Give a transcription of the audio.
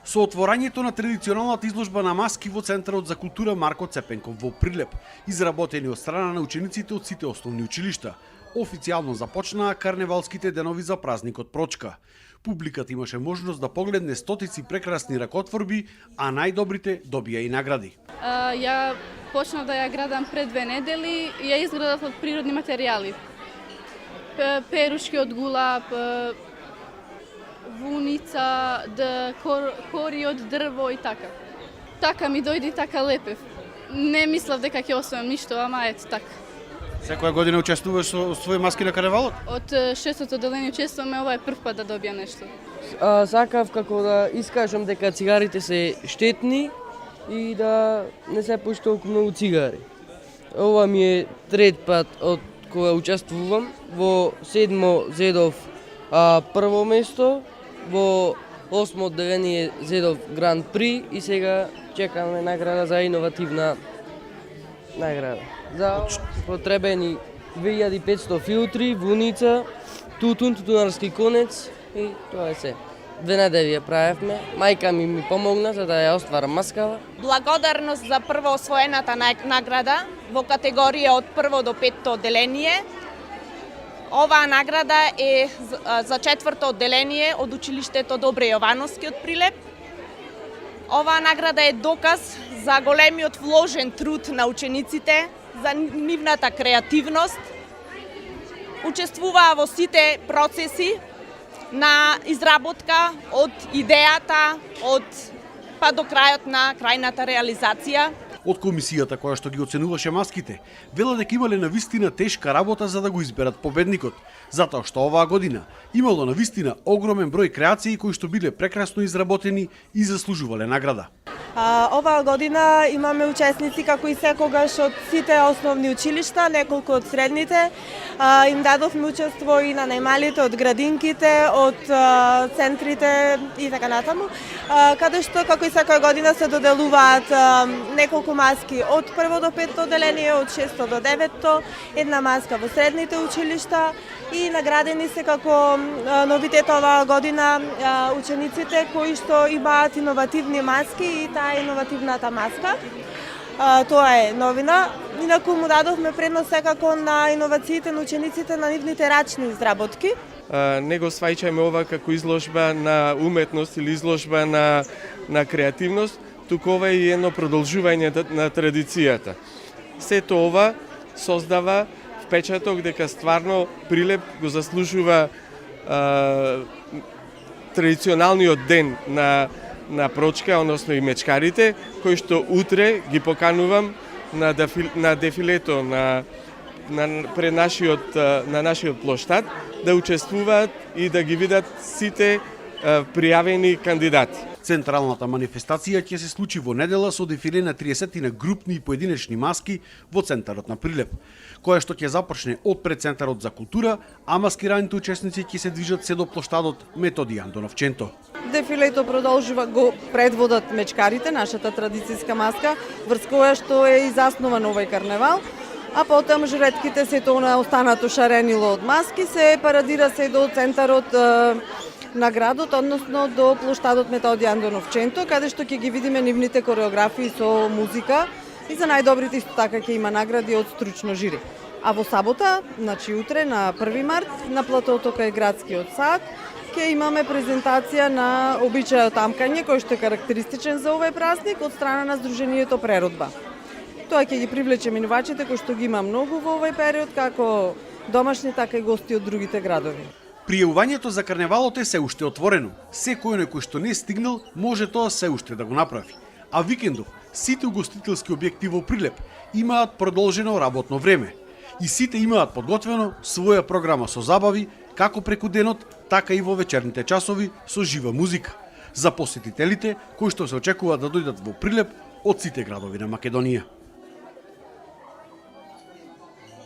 Со отворањето на традиционалната изложба на маски во Центарот за култура Марко Цепенков во Прилеп, изработени од страна на учениците од сите основни училишта, официјално започнаа карневалските денови за празникот Прочка. Публиката имаше можност да погледне стотици прекрасни ракотворби, а најдобрите добија и награди. Ја почнав да ја градам пред 2 недели и ја изградав од природни материјали. Перушки од гулаб, вуница, кори од дрво и така. Така ми дојде и така лепев. Не мислев дека ќе освојам ништо, ама ето така. Секоја година учествуваш со своји маски на карневалот? Од 6-то одделение учествуваме, ова е прв пат да добија нешто. Сакав како да искажам дека цигарите се штетни и да не се пуши толку многу цигари. Ова ми е трет пат од кога учествувам. Во 7-мо зедов прво место, во 8-мо одделение зедов Гран При и сега чекаме награда за иновативна награда. За потребени 2500 филтри, вуница, тутунарски конец и тоа е се. 2 недели ја правевме, мајка ми помогна за да ја остварам маскава. Благодарност за прво освоената награда во категорија од 1 до 5 одделение. Оваа награда е за 4-то одделение од училиштето Добре Јовановски од Прилеп. Оваа награда е доказ за големиот вложен труд на учениците, за нивната креативност. Учествуваа во сите процеси на изработка од идејата, па до крајот на крајната реализација. Од комисијата која што ги оценуваше маските, вела дека имале навистина тешка работа за да го изберат победникот, затоа што оваа година имало навистина огромен број креации кои што биле прекрасно изработени и заслужувале награда. Оваа година имаме учесници како и секогаш од сите основни училишта, неколку од средните. Им дадовме учество и на најмалите, од градинките, од центрите и така натаму, каде што како и секоја година се доделуваат неколку маски од 1 до 5 одделение, од 6 до 9, една маска во средните училишта и наградени се како новитет оваа година учениците кои што имаат иновативни маски и таа иновативната маска. Тоа е новина. Инаку му дадовме предност секако на иновациите на учениците на нивните рачни изработки. Не го сваќаме ова како изложба на уметност или изложба на креативност, туку ова е едно продолжување на традицијата. Сето ова создава впечаток дека стварно Прилеп го заслужува традиционалниот ден на Прочка, односно и мечкарите, кои што утре ги поканувам на дефилето пред нашиот плоштад да учествуваат и да ги видат сите пријавени кандидати. Централната манифестација ќе се случи во недела со дефиле на 30 на групни и поединечни маски во центарот на Прилеп, која што ќе започне од пред Центарот за култура, а маскираните учесници ќе се движат се до плоштадот Методи Андонов Ченто. Дефилето продолжува, го предводат мечкарите, нашата традицијска маска, врз која што е и заснуван овој карневал, а потом жретките сето на останато шаренило од маски се парадира се до центарот на градот, односно до плоштадот Методи Андонов Ченто, каде што ќе ги видиме нивните кореографии со музика и за најдобрите исто така ќе има награди од стручно жири. А во сабота, значи утре на 1 март, на платото кај градскиот сад, ќе имаме презентација на обичајот амкање, кој што е карактеристичен за овој празник од страна на Сдруженијето Преродба. Тоа ќе ги привлече минувачите кои што ги има многу во овој период, како домашни, така и гости од другите градови. Пријавувањето за карневалот е се уште отворено. Секој кој што не е стигнал може тоа се уште да го направи. А викендов сите угостителски објекти во Прилеп имаат продолжено работно време. И сите имаат подготвено своја програма со забави, како преку денот, така и во вечерните часови со жива музика. За посетителите кои што се очекува да дојдат во Прилеп од сите градови на Македонија.